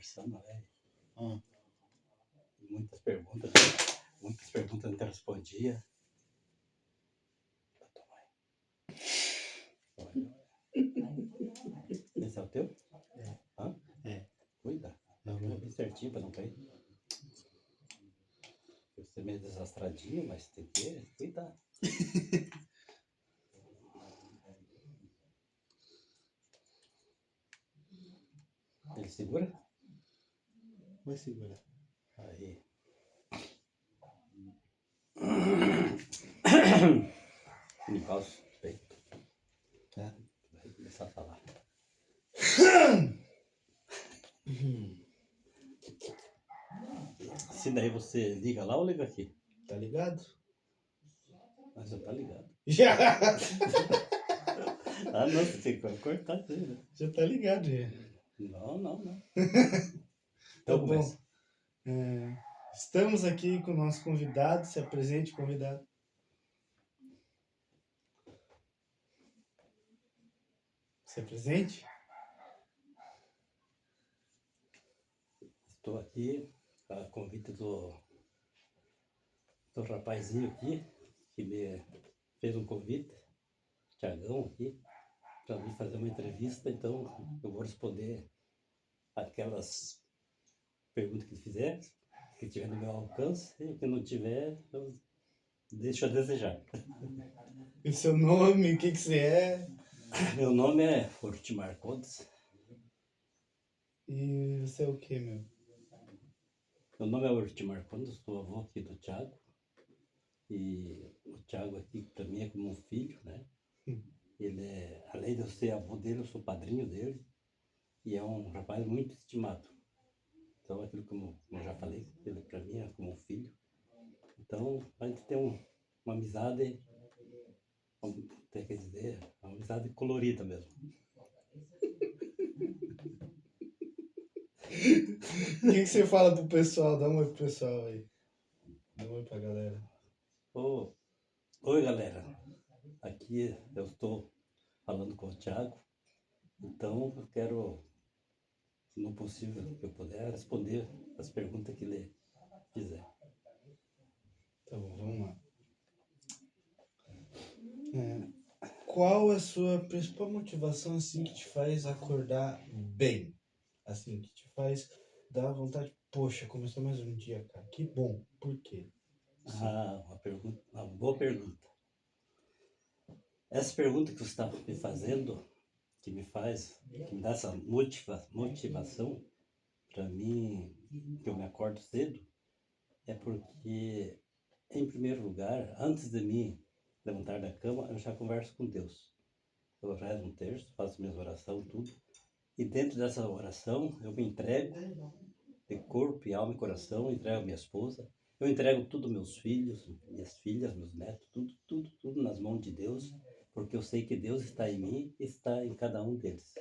conversando, né? Ah, Muitas perguntas não te respondia. Esse é o teu? É. Hã? É. Cuida. É o Eu meu. vou certinho pra não cair. Você é meio desastradinho, mas tem que cuidar. Ele segura? Vai segurar. Aí. Limpar os peitos. Tá? Vai começar a falar. Se daí você liga lá ou liga aqui? Tá ligado? Mas já tá ligado. Já! Ah, não, você tem que cortar isso aí, né? Já tá ligado, já. Não. Tá Então bom. começa. Estamos aqui com o nosso convidado. Se apresente, convidado. Se apresente. Estou aqui a convite do rapazinho aqui, que me fez um convite, Tiagão aqui, para vir fazer uma entrevista. Então eu vou responder aquelas perguntas que fizer, que tiver no meu alcance, e o que não tiver, eu deixo a desejar. E o seu nome, o que você é? Meu nome é Ortimar Contes. E você é o que, meu? Meu nome é Ortimar Contes, sou avô aqui do Thiago. E o Thiago aqui, para mim, é como um filho, né? Ele é, além de eu ser avô dele, eu sou padrinho dele. E é um rapaz muito estimado. Então, aquilo como eu já falei, ele para mim é como um filho. Então, a gente tem uma amizade, quer dizer, uma amizade colorida mesmo. O que você fala pro pessoal? Dá um oi pro pessoal aí. Dá um oi pra galera. Oi, galera. Aqui eu estou falando com o Thiago. Então, eu quero, no possível que eu puder, responder as perguntas que ele fizer. Tá bom, vamos lá. Qual é a sua principal motivação, assim, que te faz acordar bem? Assim, que te faz dar vontade, poxa, começou mais um dia, cara. Que bom. Por quê? Uma boa pergunta. Essa pergunta que você está me fazendo, que me dá essa motivação para mim, que eu me acordo cedo, é porque, em primeiro lugar, antes de mim levantar da cama, eu já converso com Deus. Eu rezo um terço, faço minhas orações, tudo. E dentro dessa oração, eu me entrego de corpo e alma e coração, entrego a minha esposa, eu entrego tudo meus filhos, minhas filhas, meus netos, tudo nas mãos de Deus, porque eu sei que Deus está em mim e está em cada um deles.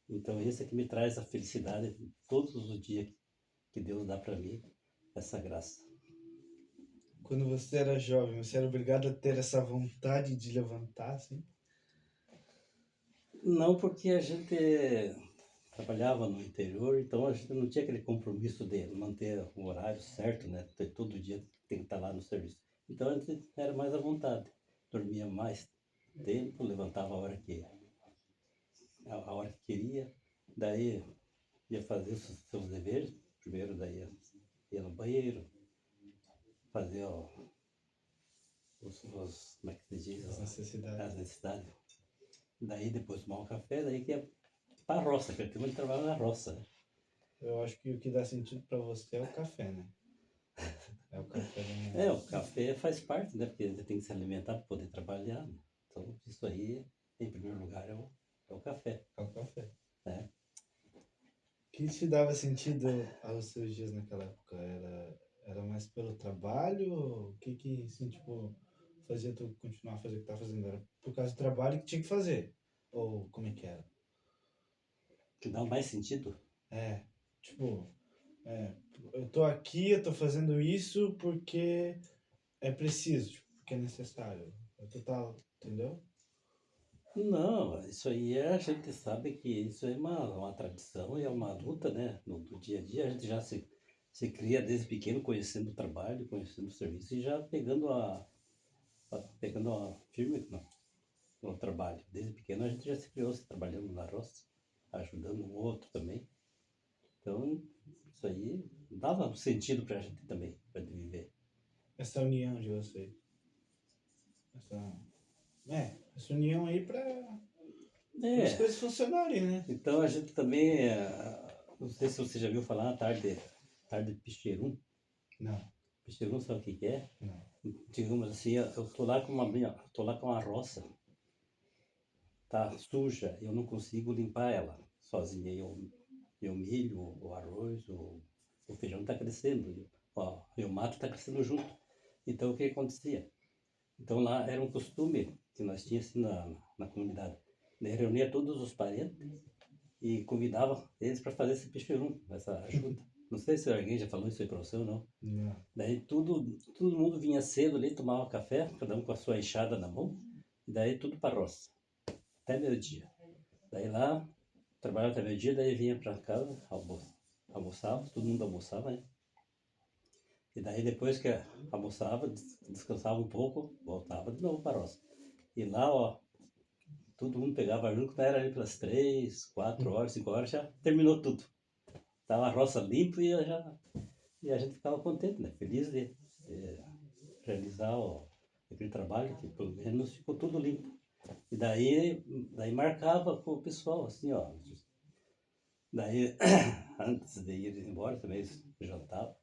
Então esse é que me traz a felicidade de todos os dias que Deus dá para mim, essa graça. Quando você era jovem, você era obrigado a ter essa vontade de levantar, assim? Não, porque a gente trabalhava no interior, então a gente não tinha aquele compromisso de manter o horário certo, né? Todo dia tem que estar lá no serviço. Então a gente era mais à vontade. Dormia mais tempo, levantava a hora que queria, daí ia fazer os seus deveres. Primeiro daí ia no banheiro, fazia como é que se diz? As necessidades. As necessidades. Daí depois tomar um café, daí que ia para a roça, porque eu também trabalhava na roça, né? Eu acho que o que dá sentido pra você é o café, né? É o café da manhã. O café faz parte, né? Porque ele tem que se alimentar para poder trabalhar, né? Então, isso aí, em primeiro lugar, é o café, É o café. né? O que te dava sentido aos seus dias naquela época? Era mais pelo trabalho? O que assim, tipo, fazia tu continuar a fazer o que tá fazendo? Era por causa do trabalho que tinha que fazer? Ou como é que era? Que dá mais sentido. Tipo, eu tô aqui, eu tô fazendo isso porque é preciso, tipo, porque é necessário. É total, entendeu? Não, isso aí a gente sabe que isso é uma tradição e é uma luta, né? No dia a dia a gente já se cria desde pequeno conhecendo o trabalho, conhecendo o serviço e já pegando a firme no trabalho. Desde pequeno a gente já se criou se trabalhando na roça, ajudando o outro também. Então, isso aí dava um sentido para a gente também, para viver. Essa união de vocês. Essa, essa união aí para as É, coisas funcionarem, né? então a gente também, não sei se você já viu falar, tarde de Picherum. Não, Picherum sabe o que que é? não. Digamos assim, eu tô lá com tô lá com uma roça, tá suja, eu não consigo limpar ela sozinha. E o milho, o arroz, o feijão está crescendo, e o mato está crescendo junto. Então, o que acontecia? Então, lá era um costume que nós tínhamos assim, na comunidade. Daí reunia todos os parentes e convidava eles para fazer esse picherum, essa ajuda. Não sei se alguém já falou isso aí para você ou não. Não. Daí todo mundo vinha cedo ali, tomava café, cada um com a sua enxada na mão, e daí tudo para roça, até meio-dia. Daí lá, trabalhava até meio-dia, daí vinha para casa, almoçava, todo mundo almoçava, né? E daí depois que almoçava, descansava um pouco, voltava de novo para a roça. E lá, ó, todo mundo pegava junto, quando era ali pelas 3, 4 horas, 5 horas, já terminou tudo. Tava a roça limpa e a gente ficava contente, né? Feliz de realizar aquele trabalho, que pelo menos ficou tudo limpo. E daí marcava com o pessoal, assim, ó. Daí, antes de ir embora, também jantava.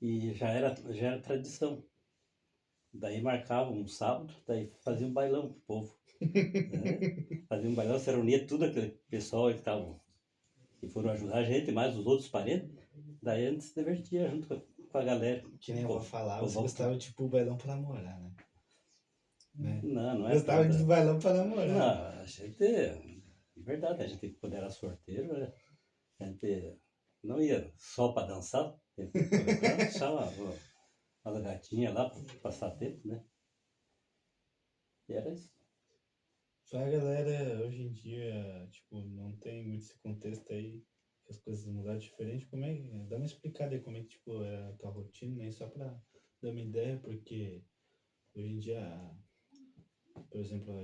E já era tradição. Daí marcava um sábado, daí fazia um bailão pro povo. Né? Fazia um bailão, se reunia tudo aquele pessoal que foram ajudar a gente, mais os outros parentes. Daí a gente se divertia junto com a galera. Que nem eu Pô, vou falar, você povão gostava tudo. de tipo bailão pra namorar, né? Não, não é por Gostava causa de da. bailão pra namorar, né? Não, a gente. De verdade, a gente, quando era sorteiro, né, a gente não ia só para dançar, a gente ia para deixar uma gatinha lá para passar tempo, né? E era isso. Só a galera hoje em dia, tipo, não tem muito esse contexto aí, que as coisas mudaram diferente. Como é que. Dá uma explicada aí como é que, tipo, é a tua rotina, né? Só pra dar uma ideia, porque hoje em dia, por exemplo,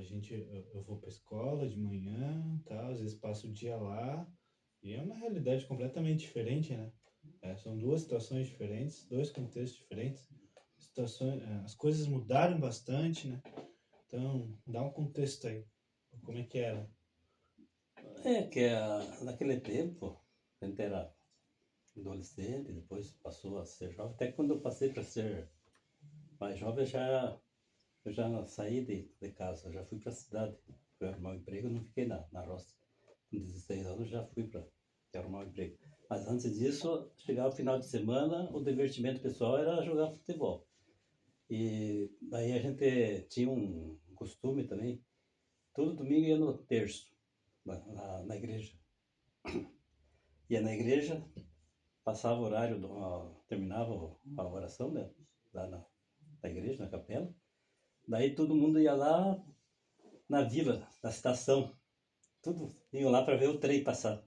eu vou pra escola de manhã, tal, às vezes passo o dia lá, e é uma realidade completamente diferente, né? São duas situações diferentes, dois contextos diferentes. As coisas mudaram bastante, né? Então, dá um contexto aí. Como é que era? É que naquele tempo, a gente era adolescente, depois passou a ser jovem. Até quando eu passei para ser mais jovem, eu já saí de casa, eu já fui para a cidade. Fui arrumar um emprego, eu não fiquei na roça. Com 16 anos já fui para arrumar um emprego. Mas antes disso, chegava o final de semana, o divertimento pessoal era jogar futebol. E daí a gente tinha um costume também, todo domingo ia no terço, na igreja. Ia na igreja, passava o horário, terminava a oração, né, lá na igreja, na capela. Daí todo mundo ia lá na vila, na estação. Tudo iam lá para ver o trem passar.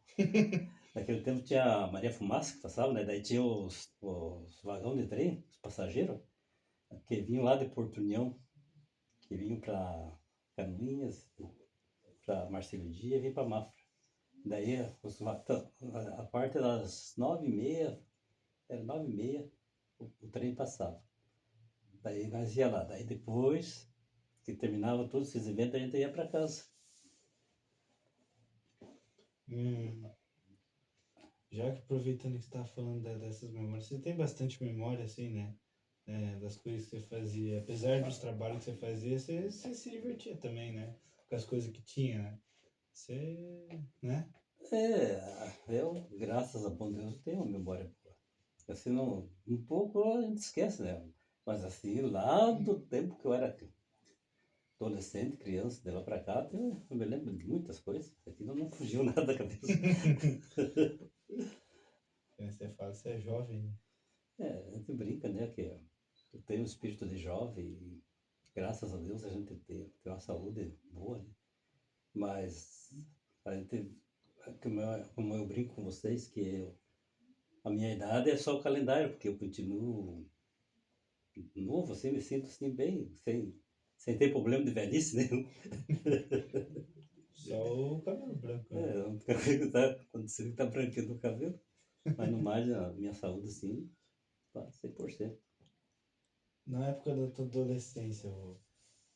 Naquele tempo tinha a Maria Fumaça que passava, né? Daí tinha os vagões de trem, os passageiros, que vinham lá de Porto União, que vinham para Canoinhas, para Marcelo Dia e vinham para Mafra. Daí a parte das 9h30, era 9h30, o trem passava. Daí nós ia lá. Daí depois que terminava todos esses eventos, a gente ia para casa. Hum, já que aproveitando que você está falando dessas memórias, você tem bastante memória, assim, né? Das coisas que você fazia. Apesar dos trabalhos que você fazia, você se divertia também, né? Com as coisas que tinha, né? Você, né? Eu, graças a bom Deus, tenho uma memória boa. Assim, não, um pouco a gente esquece, né? Mas assim, lá do tempo que eu era adolescente, criança, de lá pra cá, eu me lembro de muitas coisas. Aquilo não fugiu nada da cabeça. Você fala, você é jovem, né? A gente brinca, né? Que eu tenho um espírito de jovem e graças a Deus a gente tem uma saúde boa, né? Mas a gente, como eu brinco com vocês, a minha idade é só o calendário, porque eu continuo novo, assim, me sinto assim bem, sem ter problema de velhice nenhum. Só o cabelo branco, né? É, a única coisa que tá acontecendo é que tá branqueando o cabelo, mas no mais a minha saúde, assim, tá 100%. Na época da tua adolescência, vô,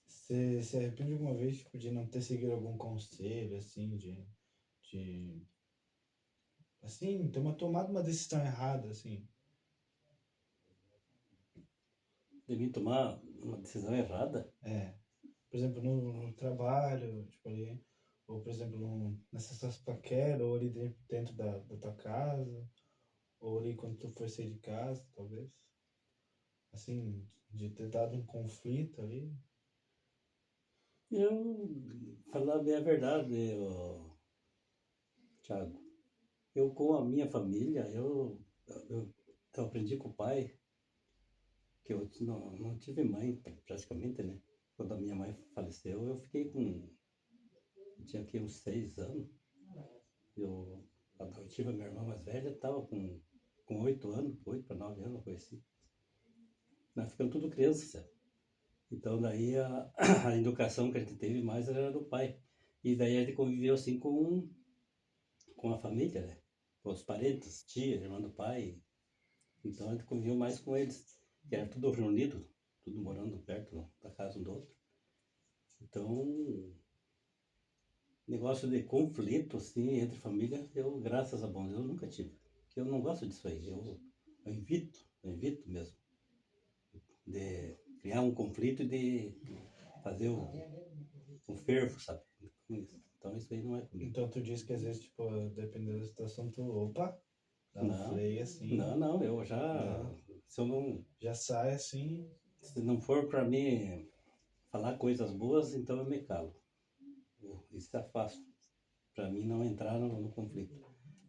você se arrepende alguma vez, tipo, de não ter seguido algum conselho, assim, de, assim, tomado uma decisão errada, assim? De mim tomar uma decisão errada, É, por exemplo, no trabalho, tipo ali, ou por exemplo, nessas tuas paqueras, ou ali dentro da tua casa, ou ali quando tu foi sair de casa, talvez. Assim, de ter dado um conflito ali. eu, falar bem a verdade, Thiago, eu com a minha família, eu aprendi com o pai, que eu não tive mãe praticamente, né? Quando a minha mãe faleceu, eu tinha aqui uns 6 anos. Eu, eu tive a minha irmã mais velha, estava com 8 anos, 8 para 9 anos, uma coisa assim. Nós ficamos tudo criança, sabe? Então daí a educação que a gente teve mais era do pai. E daí a gente conviveu assim com a família, né? Com os parentes, tia, irmã do pai. Então a gente conviveu mais com eles, que era tudo reunido, tudo morando perto da casa um do outro. Então, negócio de conflito, assim, entre família, eu, graças a bom Deus, nunca tive. Porque eu não gosto disso aí. Eu evito mesmo de criar um conflito e de fazer um fervo, sabe? Com isso. Então isso aí não é comigo. Então tu diz que às vezes, tipo, dependendo da situação, tu, opa, dá um Não, freio assim, não, eu já, dá, se eu não, já sai assim. se não for para mim falar coisas boas, então eu me calo. E se afasto, para mim não entrar no conflito.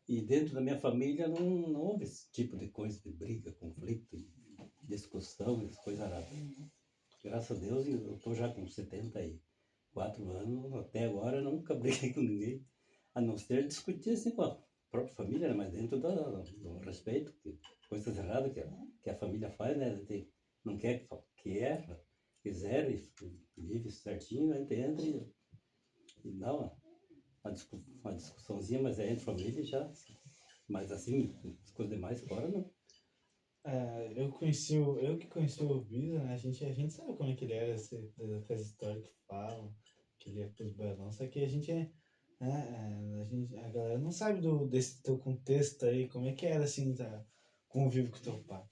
E dentro da minha família não houve esse tipo de coisa, de briga, conflito, discussão, essas coisas aradas. Graças a Deus, eu estou já com 74 anos, até agora eu nunca briguei com ninguém, a não ser discutir assim com a própria família, né? Mas dentro do respeito, coisas erradas que a família faz, né? A gente não quer que erra, quiser e vive certinho, a gente entra e dá uma discussãozinha, mas é entre família já. Mas assim, as coisas demais fora, não. É, eu que conheci o Bisa, né? A gente sabe como é que ele era, com as histórias que falam, que ele ia pros bailão, só que a gente a galera não sabe desse teu contexto aí, como é que era assim, tá, convívio com teu pai.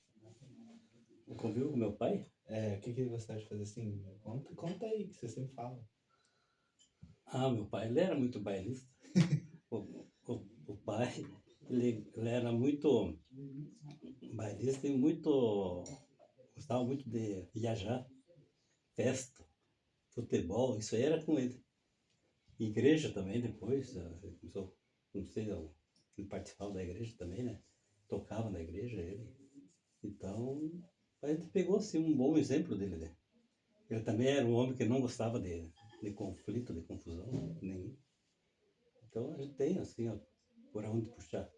Eu convivo com meu pai. É, o que que ele gostava de fazer assim? Conta aí, que você sempre fala. Ah, meu pai, ele era muito bailista. O pai, ele era muito bailista e gostava muito de viajar, festa, futebol, isso aí era com ele. Igreja também depois, ele começou, não sei, ele participava da igreja também, né? Tocava na igreja ele. Então, a gente pegou assim um bom exemplo dele, né? Ele também era um homem que não gostava de conflito, de confusão nenhum. Então a gente tem assim, ó, por onde puxar.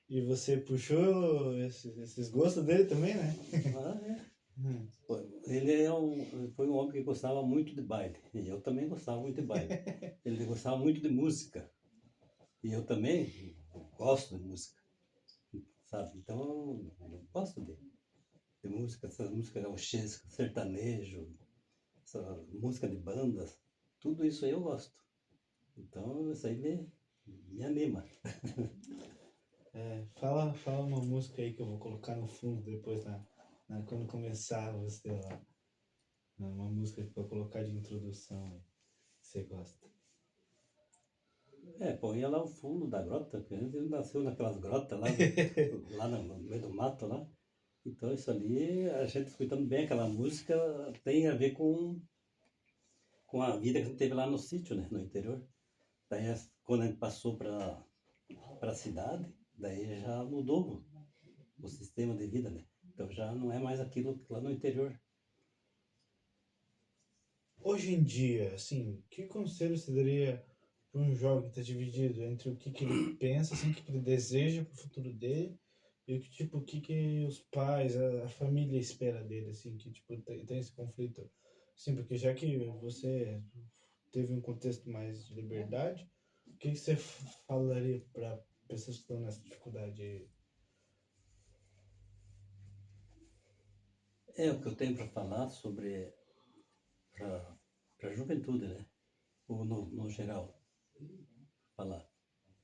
E você puxou esses gostos dele também, né? Ah, é. Hum. Foi um homem que gostava muito de baile. E eu também gostava muito de baile. Ele gostava muito de música. E eu também gosto de música, sabe? Então eu gosto de música, essas músicas gauchescas, sertanejo, essa música de bandas. Tudo isso aí eu gosto. Então isso aí me anima. É, fala uma música aí que eu vou colocar no fundo depois quando começar você lá. Uma música pra colocar de introdução aí, que você gosta. Põe lá o fundo da grota, que ele nasceu naquelas grotas lá, lá no meio do mato lá. Então isso ali, a gente escutando bem aquela música, tem a ver com a vida que a gente teve lá no sítio, né, no interior. Daí quando a gente passou para a cidade, daí já mudou o sistema de vida, né? Então já não é mais aquilo que lá no interior. Hoje em dia, assim, que conselho você daria para um jovem que está dividido entre o que ele pensa, assim, o que ele deseja para o futuro dele e o que, tipo, o que os pais, a família espera dele, assim, que, tipo, tem esse conflito. Sim, porque já que você teve um contexto mais de liberdade, o que você falaria para pessoas que estão nessa dificuldade aí? É o que eu tenho para falar sobre para a juventude, né? Ou no geral, falar.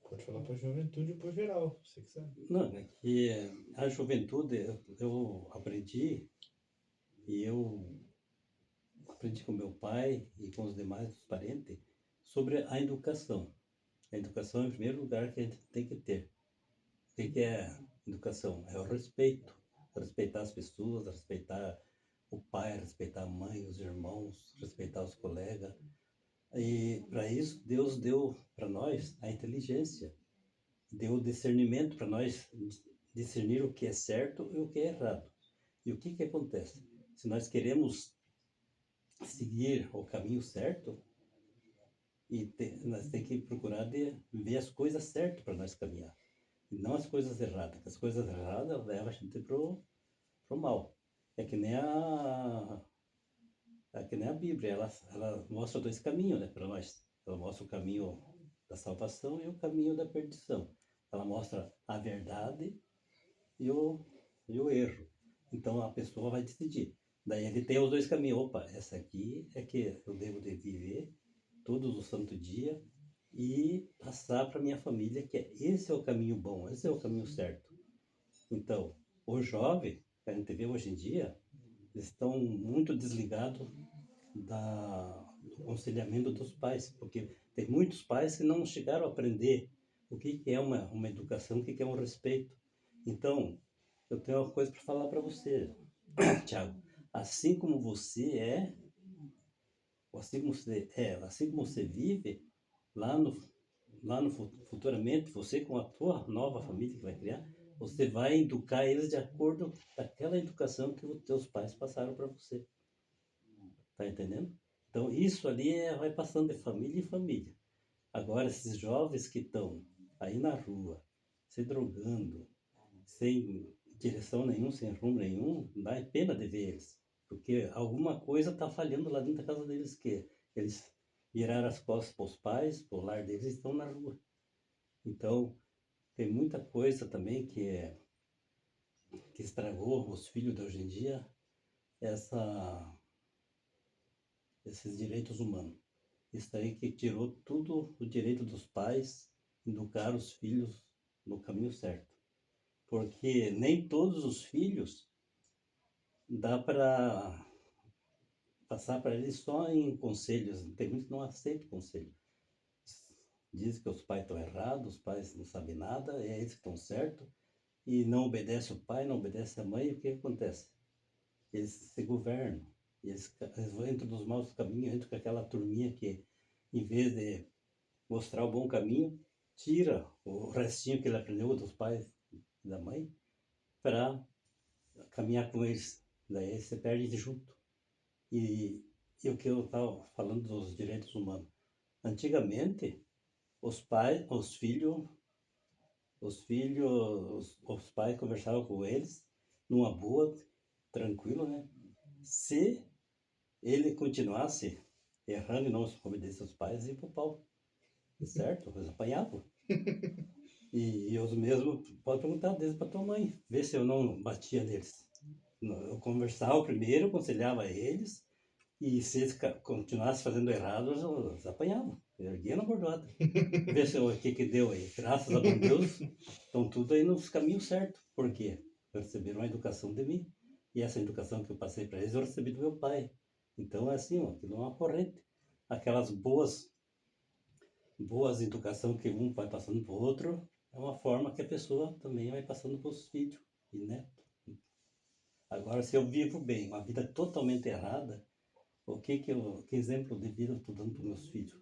Pode falar para a juventude ou para geral, você que sabe. Não, é que a juventude eu aprendi e eu aprendi com meu pai e com os demais parentes sobre a educação. A educação, em primeiro lugar, que a gente tem que ter. O que é educação? É o respeito. Respeitar as pessoas, respeitar o pai, respeitar a mãe, os irmãos, respeitar os colegas. E para isso, Deus deu para nós a inteligência, deu o discernimento para nós discernir o que é certo e o que é errado. E o que que acontece? Se nós queremos seguir o caminho certo, nós temos que procurar ver as coisas certas para nós caminhar, e não as coisas erradas, porque as coisas erradas levam a gente pro mal. É que nem a Bíblia, ela mostra dois caminhos, né, para nós. Ela mostra o caminho da salvação e o caminho da perdição. Ela mostra a verdade e o erro. Então a pessoa vai decidir. Daí ele tem os dois caminhos. Opa, essa aqui é que eu devo de viver todos os santos dias e passar para minha família que esse é o caminho bom, esse é o caminho certo. Então, os jovens que a gente vê hoje em dia, eles estão muito desligados do aconselhamento dos pais, porque tem muitos pais que não chegaram a aprender o que é uma educação, o que é um respeito. Então, eu tenho uma coisa para falar para você, Tiago. Assim como você é, assim como você vive, lá no, futuramente, você com a tua nova família que vai criar, você vai educar eles de acordo com aquela educação que os teus pais passaram para você. Tá entendendo? Então, isso ali vai passando de família em família. Agora, esses jovens que estão aí na rua, se drogando, sem direção nenhuma, sem rumo nenhum, dá pena de ver eles. Porque alguma coisa está falhando lá dentro da casa deles, que eles viraram as costas para os pais, para o lar deles e estão na rua. Então, tem muita coisa também que estragou os filhos de hoje em dia, essa, esses direitos humanos. Isso aí que tirou tudo o direito dos pais educar os filhos no caminho certo. Porque nem todos os filhos dá para passar para eles só em conselhos. Tem muitos que não aceitam conselho. Dizem que os pais estão errados, os pais não sabem nada, é eles que estão certos, e não obedece o pai, não obedece a mãe, e o que acontece? Eles se governam, eles vão entrar nos maus caminhos, entram com aquela turminha que, em vez de mostrar o bom caminho, tira o restinho que ele aprendeu dos pais e da mãe para caminhar com eles. Daí você perde de junto. E, e o que eu estava falando dos direitos humanos. Antigamente, os pais, os pais conversavam com eles numa boa, tranquilo, né? Se ele continuasse errando e não obedecesse aos pais, ia pro pau, certo? Eles apanhavam. E eu mesmo, pode perguntar deles para tua mãe, ver se eu não batia neles. Eu conversava primeiro, aconselhava eles, e se eles continuassem fazendo errado, eles apanhavam. Erguia na bordoada. Ver se o que deu aí. Graças a bom Deus, estão tudo aí nos caminhos certos. Por quê? Receberam uma educação de mim. E essa educação que eu passei para eles, eu recebi do meu pai. Então é assim, ó, aquilo é uma corrente. Aquelas boas educação que um vai passando para o outro, é uma forma que a pessoa também vai passando para os filhos e netos. Agora, se eu vivo bem, uma vida totalmente errada, que exemplo de vida eu estou dando para os meus filhos?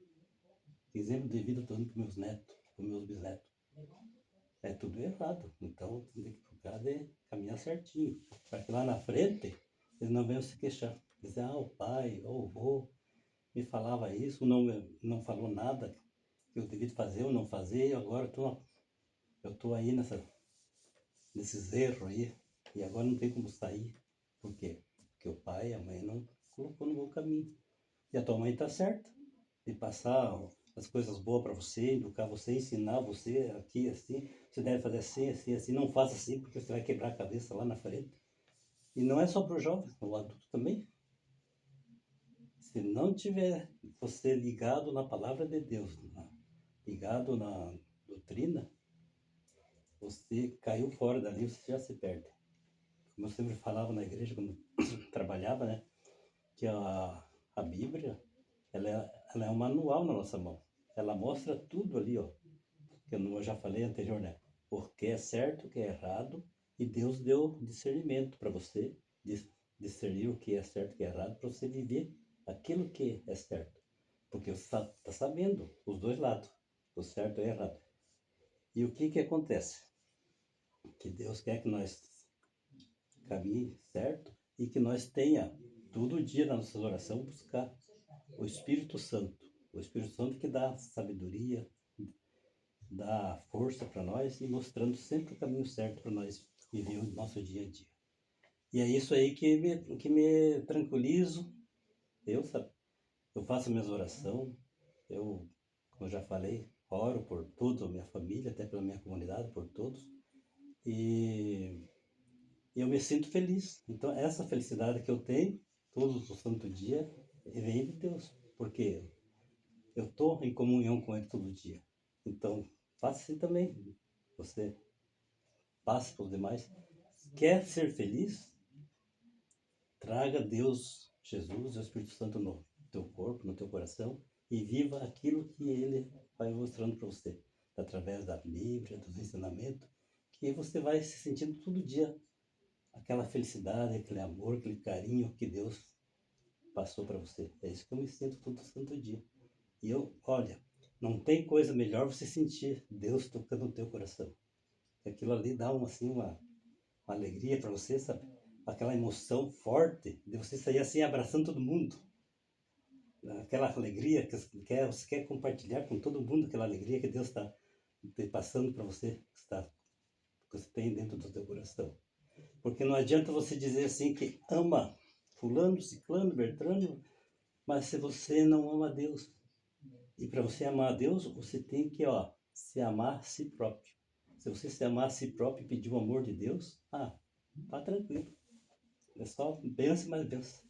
Que exemplo de vida eu estou dando para os meus netos, para os meus bisnetos? É tudo errado. Então, tem que procurar de caminhar certinho. Para que lá na frente, eles não venham se queixar. Dizer, o pai, ou o avô. me falava isso, não falou nada que eu devia fazer ou não fazer, e agora eu tô aí nesses erros aí, e agora não tem como sair. Por quê? Porque o pai e a mãe não colocou no bom caminho. E a tua mãe tá certa de passar as coisas boas para você, educar você, ensinar você aqui assim, você deve fazer assim, assim, assim, não faça assim porque você vai quebrar a cabeça lá na frente. E não é só para o jovem, o adulto também. Se não tiver você ligado na palavra de Deus, ligado na doutrina, você caiu fora dali, você já se perde. Como eu sempre falava na igreja, quando trabalhava, né? Que a Bíblia, ela é um manual na nossa mão. Ela mostra tudo ali, ó. Que eu já falei anterior, né? O que é certo, o que é errado. E Deus deu discernimento para você discernir o que é certo e o que é errado, para você viver aquilo que é certo. Porque você está sabendo os dois lados, o certo e o errado. E o que acontece? Que Deus quer que nós caminhe certo e que nós tenha todo dia na nossa oração buscar o Espírito Santo. O Espírito Santo que dá sabedoria, dá força para nós e mostrando sempre o caminho certo para nós viver o nosso dia a dia. E é isso aí que me tranquilizo. Sabe, eu faço minhas orações, eu, como eu já falei, oro por toda a minha família, até pela minha comunidade, por todos. E eu me sinto feliz. Então, essa felicidade que eu tenho, todo o santo dia, vem de Deus. Porque eu estou em comunhão com Ele todo dia. Então, faça assim também. Você passa para os demais. Quer ser feliz? Traga Deus, Jesus e o Espírito Santo no teu corpo, no teu coração e viva aquilo que Ele vai mostrando para você, através da Bíblia, dos ensinamentos, que você vai se sentindo todo dia aquela felicidade, aquele amor, aquele carinho que Deus passou para você. É isso que eu me sinto todo santo dia. E olha, não tem coisa melhor você sentir Deus tocando no teu coração. Aquilo ali dá uma alegria para você, sabe? Aquela emoção forte de você sair assim abraçando todo mundo. Aquela alegria que você quer compartilhar com todo mundo, aquela alegria que Deus está passando para você, que você tem dentro do teu coração. Porque não adianta você dizer assim que ama fulano, ciclano, bertrano, mas se você não ama Deus. E para você amar a Deus, você tem que, se amar a si próprio. Se você se amar a si próprio e pedir o amor de Deus, tá tranquilo. É só benção mais benção.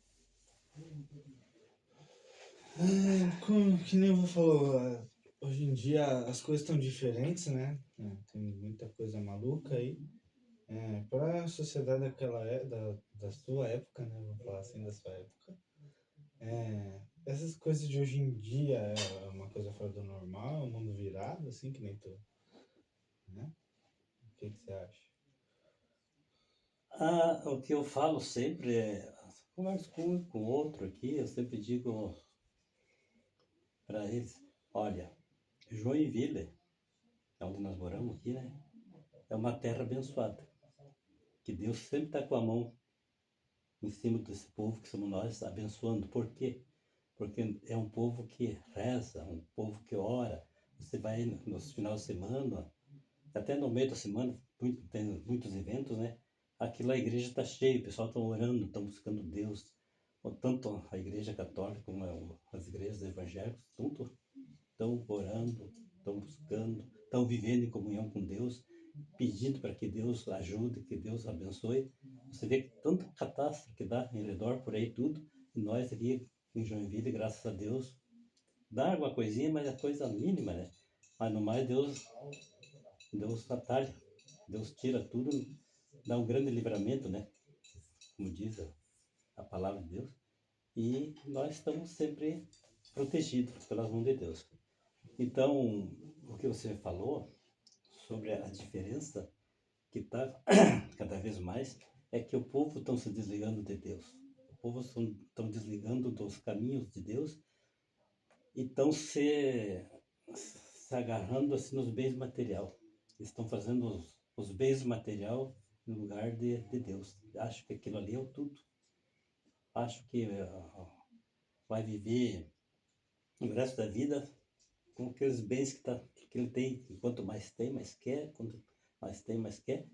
Como que nem você falou, hoje em dia as coisas estão diferentes, né? Tem muita coisa maluca aí. Para a sociedade da sua época, né? Vamos falar assim, da sua época. Essas coisas de hoje em dia é uma coisa fora do normal, é um mundo virado, assim, que nem tu, né? O que você acha? O que eu falo sempre é, converso com um com outro aqui, eu sempre digo para eles, olha, Joinville, é onde nós moramos aqui, né? É uma terra abençoada, que Deus sempre está com a mão em cima desse povo que somos nós, abençoando. Por quê? Porque é um povo que reza, um povo que ora. Você vai nos finais de semana, até no meio da semana, tem muitos eventos, né? Aquilo a igreja está cheia, o pessoal está orando, estão buscando Deus. Tanto a igreja católica como as igrejas evangélicas, tanto estão orando, estão buscando, estão vivendo em comunhão com Deus, pedindo para que Deus ajude, que Deus abençoe. Você vê que tanta catástrofe que dá em redor por aí tudo, e nós aqui em Joinville, graças a Deus, dá alguma coisinha, mas é coisa mínima, né? Mas no mais Deus atalha, Deus tira tudo, dá um grande livramento, né? Como diz a palavra de Deus. E nós estamos sempre protegidos pelas mãos de Deus. Então, o que você falou sobre a diferença que está cada vez mais é que o povo está se desligando de Deus. O povo estão desligando dos caminhos de Deus e estão se agarrando assim nos bens material. Estão fazendo os bens material no lugar de Deus. Acho que aquilo ali é o tudo. Acho que vai viver o resto da vida com aqueles bens que ele tem. E quanto mais tem, mais quer. Quanto mais tem, mais quer.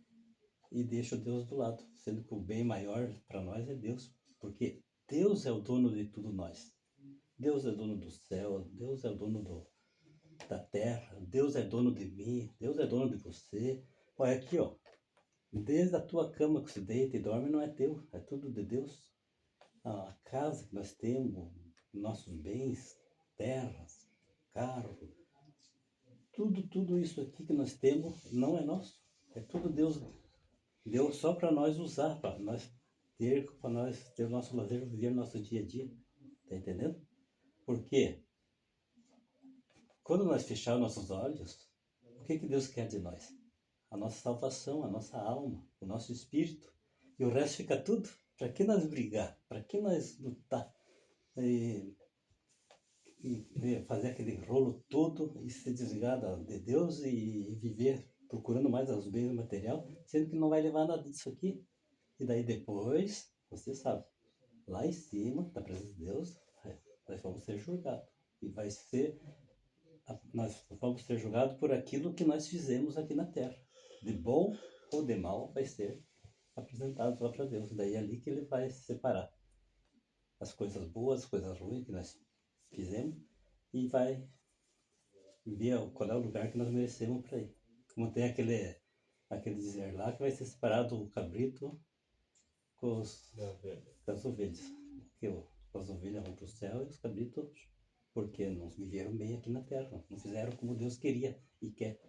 E deixa o Deus do lado. Sendo que o bem maior para nós é Deus. Porque Deus é o dono de tudo nós. Deus é dono do céu. Deus é o dono da terra. Deus é dono de mim. Deus é dono de você. Olha aqui, ó. Desde a tua cama que você deita e dorme não é teu. É tudo de Deus. A casa que nós temos, nossos bens, terras, carro, tudo isso aqui que nós temos não é nosso. É tudo Deus deu só para nós usar, para nós ter o nosso lazer, viver o nosso dia a dia. Tá entendendo? Porque quando nós fecharmos nossos olhos, o que Deus quer de nós? A nossa salvação, a nossa alma, o nosso espírito. E o resto fica tudo. Para que nós brigar? Para que nós lutar? E fazer aquele rolo todo e se desligar de Deus e viver procurando mais os bens material, sendo que não vai levar nada disso aqui. E daí depois, você sabe, lá em cima, da presença de Deus, nós vamos ser julgados. E nós vamos ser julgados por aquilo que nós fizemos aqui na terra. De bom ou de mal vai ser apresentado lá para Deus. Daí é ali que ele vai separar as coisas boas, as coisas ruins que nós fizemos e vai ver qual é o lugar que nós merecemos para ir. Como tem aquele dizer lá que vai ser separado o cabrito com, com as ovelhas. Porque as ovelhas vão para o céu e os cabritos, porque não viveram bem aqui na terra, não fizeram como Deus queria e quer.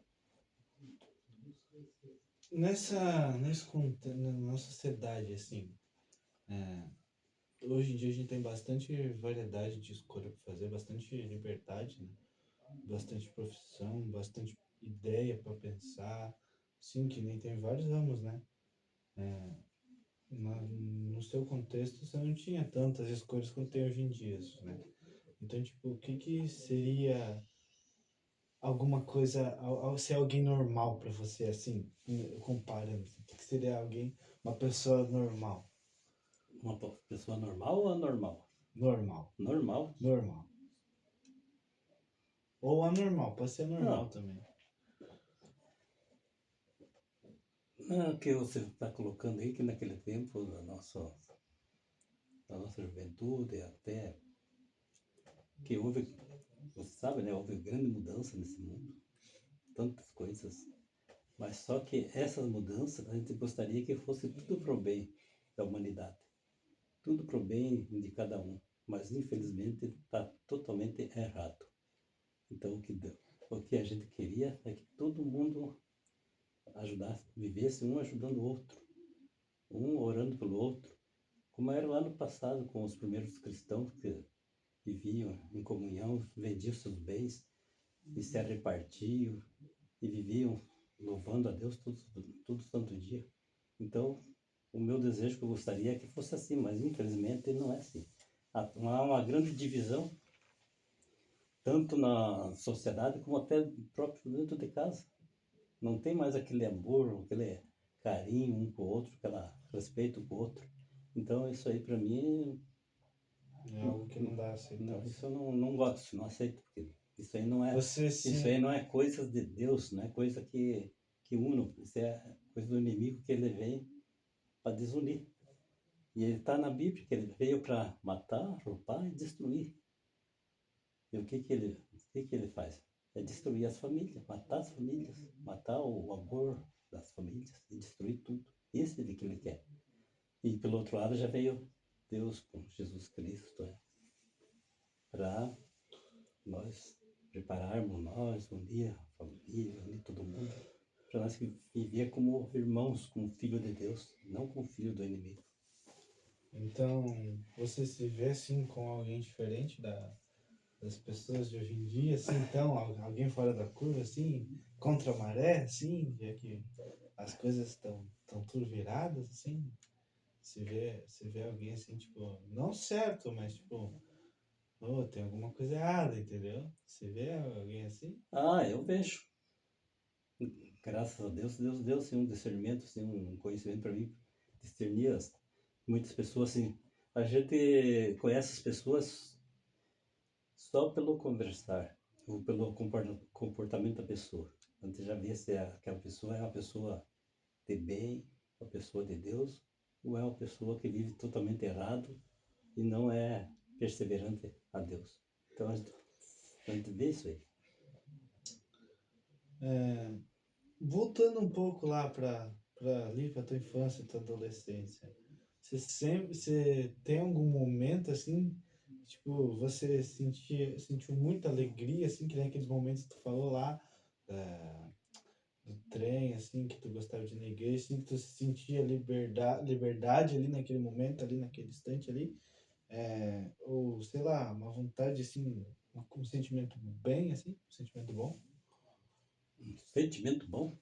Na nossa sociedade, assim, hoje em dia a gente tem bastante variedade de escolha para fazer, bastante liberdade, né? Bastante profissão, bastante ideia para pensar. Sim, que nem tem vários ramos, né? No seu contexto, você não tinha tantas escolhas quanto tem hoje em dia, né? Então, tipo, o que seria alguma coisa, ao ser alguém normal para você, assim, comparando? O que seria uma pessoa normal? Uma pessoa normal ou anormal? Normal. Normal. Normal. Ou anormal, pode ser normal Não, também. não, que você está colocando aí que naquele tempo da nossa juventude até que houve, você sabe, né, houve grande mudança nesse mundo, tantas coisas, mas só que essas mudanças a gente gostaria que fosse tudo para o bem da humanidade, tudo para o bem de cada um, mas infelizmente está totalmente errado. Então o que a gente queria é que todo mundo ajudasse, vivesse um ajudando o outro, um orando pelo outro, como era lá no passado com os primeiros cristãos que viviam em comunhão, vendiam seus bens e se repartiam e viviam louvando a Deus todo santo dia. Então, o meu desejo que eu gostaria é que fosse assim, mas infelizmente não é assim. Há uma grande divisão, tanto na sociedade como até próprio dentro de casa. Não tem mais aquele amor, aquele carinho um com o outro, aquele respeito com o outro. Então, isso aí para mim É algo que não dá não, aceitação. isso eu não gosto, não aceito, porque isso aí não é, Você isso se, aí não é coisa de Deus, não é coisa que une, isso é coisa do inimigo que ele vem para desunir. E ele está na Bíblia, que ele veio para matar, roubar e destruir. E o que ele faz? É destruir as famílias, matar o amor das famílias e destruir tudo. Esse é o que ele quer. E pelo outro lado já veio Deus com Jesus Cristo, para nós prepararmos nós um dia, a família, unir todo mundo, para nós viver como irmãos, como filho de Deus, não como filho do inimigo. então, você se vê assim com alguém diferente das pessoas de hoje em dia, assim, então, alguém fora da curva, assim, contra a maré, assim, já que as coisas estão tudo viradas, assim, se vê alguém assim, tipo, não certo, mas tipo, oh, tem alguma coisa errada, entendeu? Você vê alguém assim? Ah, eu vejo. Graças a Deus, Deus deu assim, um discernimento, assim, um conhecimento para mim, discernir muitas pessoas assim. A gente conhece as pessoas só pelo conversar, ou pelo comportamento da pessoa. Então, você já vê se aquela pessoa é uma pessoa de bem, uma pessoa de Deus, ou é uma pessoa que vive totalmente errado e não é perseverante a Deus. Então, a gente vê isso aí. Voltando um pouco lá para ali, para tua infância, tua adolescência, você tem algum momento assim, tipo, você sentiu muita alegria, assim, que nem aqueles momentos que tu falou lá, do trem, assim, que tu gostava de ir na igreja, assim, que tu sentia liberdade ali naquele momento, ali naquele instante ali, ou sei lá, uma vontade, assim, um sentimento bem, assim, um sentimento bom? Um sentimento bom.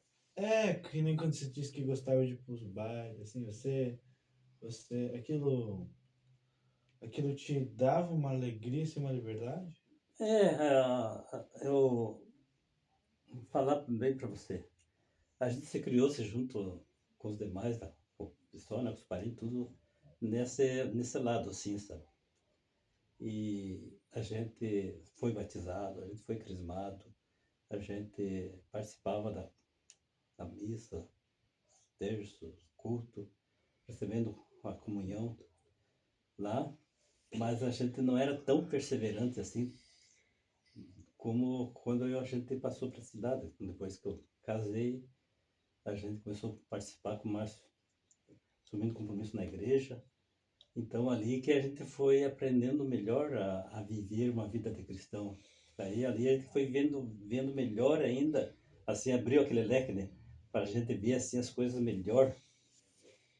Que nem quando você disse que gostava de ir pros bailes, assim, aquilo te dava uma alegria, assim, uma liberdade? Eu vou falar bem para você. A gente se criou-se junto com os demais, com o pessoal, né, com os parentes, tudo nesse lado, assim, sabe? E a gente foi batizado, a gente foi crismado, a gente participava da missa, terço, culto, recebendo a comunhão lá, mas a gente não era tão perseverante assim como quando a gente passou para a cidade. Depois que eu casei, a gente começou a participar com mais, assumindo compromisso na igreja. Então ali que a gente foi aprendendo melhor a viver uma vida de cristão. Daí ali a gente foi vendo melhor ainda, assim, abriu aquele leque, né? Para a gente ver assim as coisas melhor,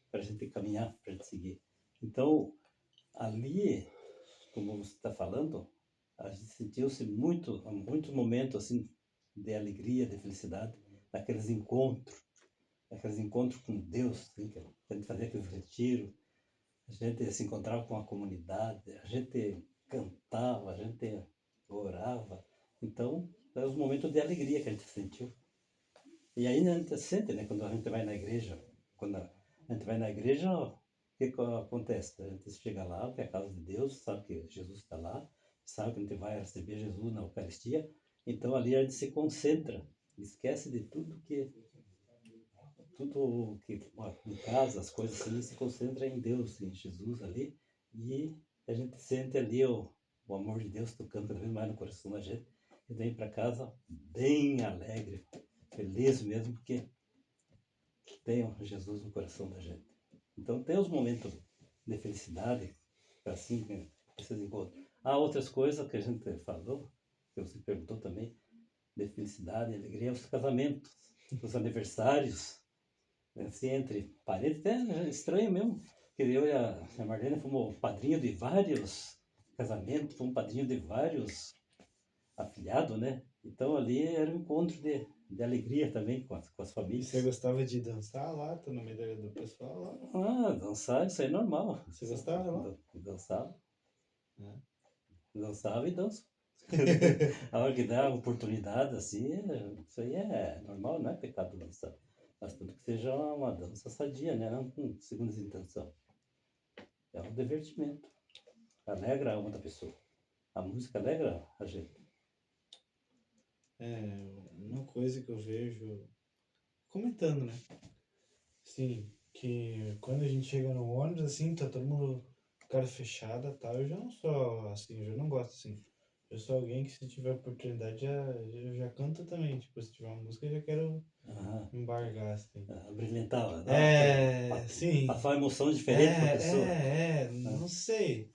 para a gente caminhar, para a gente seguir. Então ali, como você está falando, a gente sentiu-se muitos momentos assim de alegria, de felicidade, naqueles encontros com Deus, assim, que a gente fazia aquele retiro, a gente se encontrava com a comunidade, a gente cantava, a gente orava. Então, eram os momentos de alegria que a gente sentiu. E aí a gente sente, né, quando a gente vai na igreja, quando a gente vai na igreja, o que que acontece? A gente chega lá, que é a casa de Deus, sabe que Jesus está lá, sabe que a gente vai receber Jesus na Eucaristia, então ali a gente se concentra, esquece de tudo que ó, em casa, as coisas assim, se concentra em Deus, em Jesus ali, e a gente sente ali o amor de Deus tocando cada vez mais no coração da gente, e vem para casa bem alegre, feliz mesmo, porque tem o Jesus no coração da gente. Então tem os momentos de felicidade, assim, né, esses encontros. Há outras coisas que a gente falou, que você perguntou também, de felicidade e alegria, os casamentos, os aniversários, assim, entre parentes, é estranho mesmo, que eu e a Marlene fomos padrinho de vários casamentos, fomos padrinho de vários afilhados, né? Então ali era um encontro de alegria também com as E você famílias. gostava de dançar lá, tá no meio do pessoal lá? Dançar, isso aí é normal. Você gostava lá? Dançava, É. dançava e danço. A hora que dá a oportunidade, assim, isso aí é normal, não é pecado dançar. Mas tudo que seja uma dança sadia, né? Não com segundas intenção. É um divertimento. Alegra a outra pessoa. A música alegra a gente. Uma coisa que eu vejo comentando, né? Sim, que quando a gente chega no ônibus, assim, tá todo mundo cara fechada, tal, eu já não sou assim, eu já não gosto assim. Eu sou alguém que se tiver oportunidade eu já canto também, tipo, se tiver uma música eu já quero Aham. embargar, assim. Brilhantava, dá Sim. passar uma emoção diferente para a pessoa. Não sei.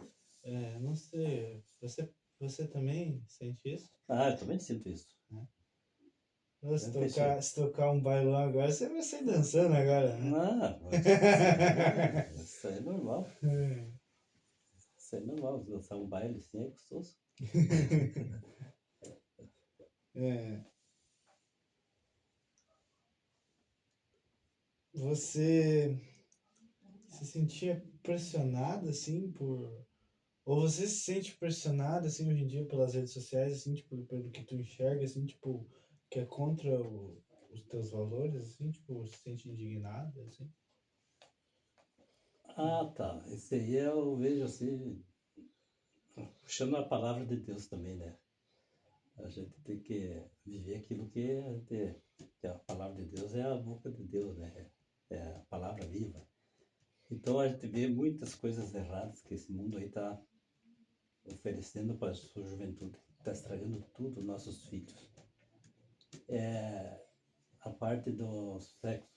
Não sei. Você também sente isso? Eu também sinto isso. Se Sempre isso. se tocar um bailão agora, você vai sair dançando agora, né? Isso aí é normal. Isso é normal. Dançar um baile assim é gostoso. É, você se sentia pressionado assim por. Ou você se sente pressionado assim hoje em dia pelas redes sociais, assim, tipo, pelo que tu enxerga, assim, tipo, que é contra os teus valores, assim, tipo, se sente indignado, assim? Tá. Esse aí eu vejo assim. puxando a palavra de Deus também, né? A gente tem que viver aquilo que a palavra de Deus é a boca de Deus, né? É a palavra viva. Então a gente vê muitas coisas erradas que esse mundo aí está oferecendo para a sua juventude. Está estragando tudo, nossos filhos. A parte do sexo.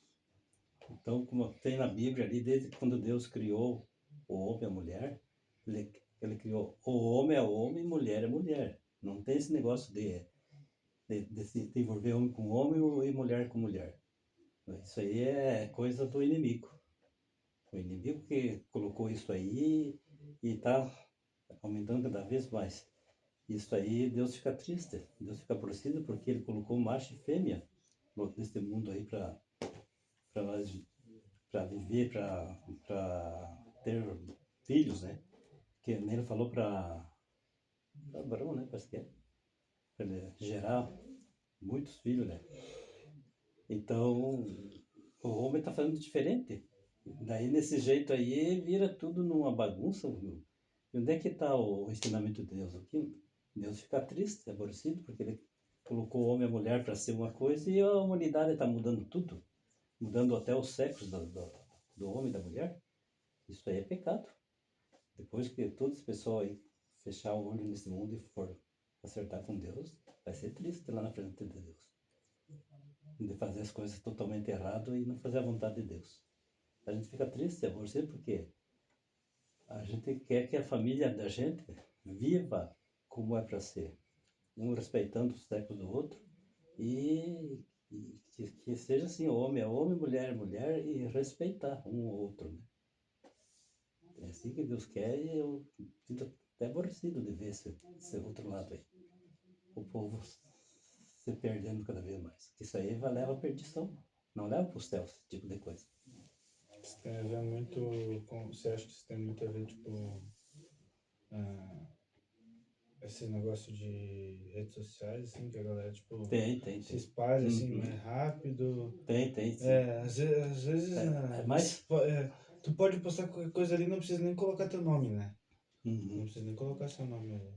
Então, como tem na Bíblia ali, desde quando Deus criou o homem e a mulher, ele criou o homem é homem e mulher é mulher. Não tem esse negócio de se envolver homem com homem e mulher com mulher. Isso aí é coisa do inimigo. O inimigo que colocou isso aí e está aumentando cada vez mais. Isso aí, Deus fica triste, Deus fica aborrecido porque ele colocou macho e fêmea neste mundo aí para nós, para viver, para ter filhos, né? Que nem ele falou para Abraão, né? Parece que é. Para ele gerar muitos filhos, né? Então, o homem está fazendo diferente. Daí, nesse jeito aí, vira tudo numa bagunça. Viu? E onde é que está o ensinamento de Deus? Aqui, Deus fica triste, aborrecido, porque ele colocou o homem e a mulher para ser uma coisa e a humanidade está mudando tudo. Mudando até os sexos do homem e da mulher. Isso aí é pecado. Depois que todo esse pessoal aí fechar o olho nesse mundo e for acertar com Deus, vai ser triste lá na frente de Deus. De fazer as coisas totalmente errado e não fazer a vontade de Deus. A gente fica triste, aborrecido, porque a gente quer que a família da gente viva como é para ser. Um respeitando o sexo do outro e que seja assim, homem é homem, mulher é mulher e respeitar um ao outro. Né? É assim que Deus quer e eu fico até aborrecido de ver esse outro lado aí. O povo se perdendo cada vez mais. Isso aí vai levar à perdição. Não leva para o céu esse tipo de coisa. Isso tem a ver muito com. Você acha que isso tem muito a ver, tipo. Esse negócio de redes sociais, assim, que a galera, tipo. Tem. Se espalha, assim, Uhum. mais rápido. Tem, sim. Às vezes É mais. tu pode postar qualquer coisa ali, não precisa nem colocar teu nome, né? Não Uhum. precisa nem colocar seu nome ali.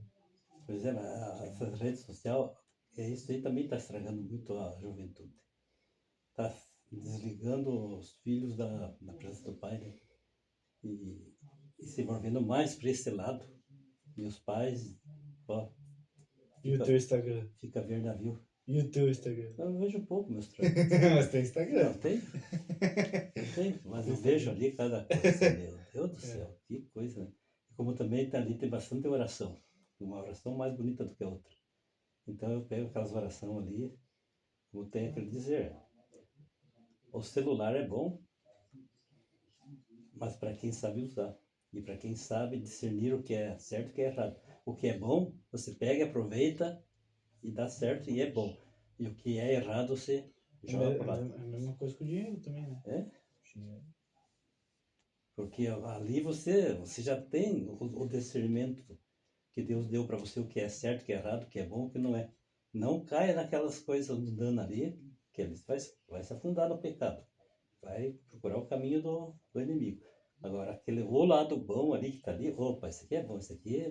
Pois é, mas essas redes sociais, isso aí também está estragando muito a juventude. Está desligando os filhos da presença do pai, né? E se envolvendo mais para esse lado. E os pais, ó, E o teu Instagram? fica a ver navio. E o teu Instagram? Eu não vejo pouco meus trabalhos. Mas tem Instagram. Não, tem, mas eu vejo ali cada coisa, meu Deus do céu, que coisa, né? Como também tá ali tem bastante oração, uma oração mais bonita do que a outra. Então eu pego aquelas orações ali, como tem aquele dizer, o celular é bom, mas para quem sabe usar. E para quem sabe discernir o que é certo e o que é errado. O que é bom, você pega, aproveita e dá certo e é bom. E o que é errado, você joga para lá. É a mesma coisa que o dinheiro também, né? É? Dinheiro. Porque ali você já tem o discernimento que Deus deu para você, o que é certo, o que é errado, o que é bom, o que não é. Não caia naquelas coisas mundanas ali, que ele vai se afundar no pecado. Vai procurar o caminho do inimigo. Agora, o lado bom ali que está ali, opa, isso aqui é bom, isso aqui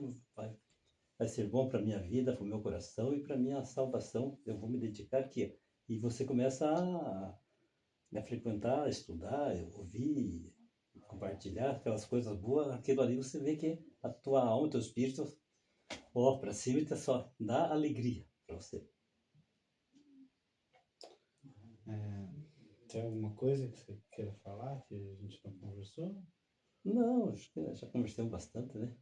vai ser bom para a minha vida, para o meu coração e para a minha salvação. Eu vou me dedicar aqui. E você começa a frequentar, a estudar, ouvir, compartilhar aquelas coisas boas. Aquilo ali você vê que a tua alma, o teu espírito, ó, para cima e só dá alegria para você. Tem alguma coisa que você queira falar que a gente não conversou? Não, acho que já conversamos bastante, né?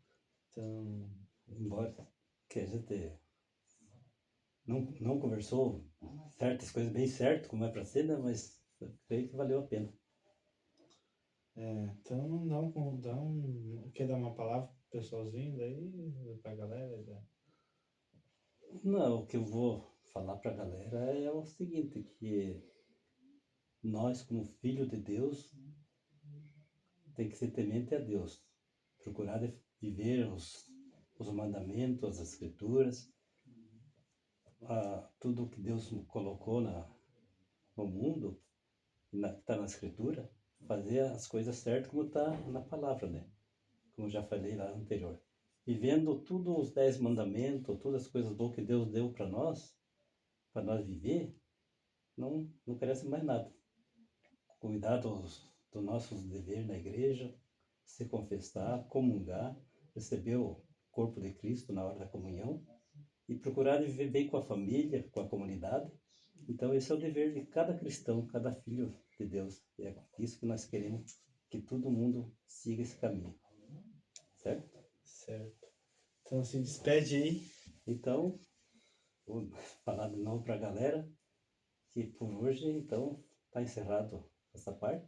Então, Embora que a gente não conversou certas coisas bem certo, como é para ser, né? Mas eu creio que valeu a pena. então quer dar uma palavra pro pessoalzinho daí, pra galera? Não, o que eu vou falar para a galera é o seguinte, que nós, como filho de Deus, tem que ser temente a Deus. Procurar viver os mandamentos, as escrituras, tudo que Deus colocou no mundo, que está na escritura, fazer as coisas certas como está na palavra, né? Como eu já falei lá anterior. vivendo todos os 10 mandamentos, todas as coisas boas que Deus deu para nós viver, não cresce mais nada. Cuidar dos nossos deveres na igreja, se confessar, comungar, receber o corpo de Cristo na hora da comunhão e procurar viver bem com a família, com a comunidade. Então, esse é o dever de cada cristão, cada filho de Deus. É isso que nós queremos, que todo mundo siga esse caminho. Certo? Certo. Então se despede aí. Então, vou falar de novo para a galera que por hoje, então, está encerrado essa parte.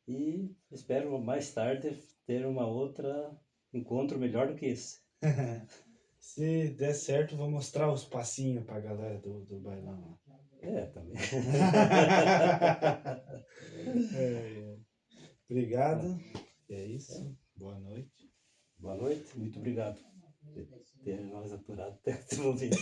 E espero mais tarde ter uma outra encontro melhor do que esse. Se der certo, vou mostrar os passinhos pra galera do bailão lá. Também. Obrigado. E é isso. Boa noite. Boa noite, muito obrigado por ter nós aturado até esse momento.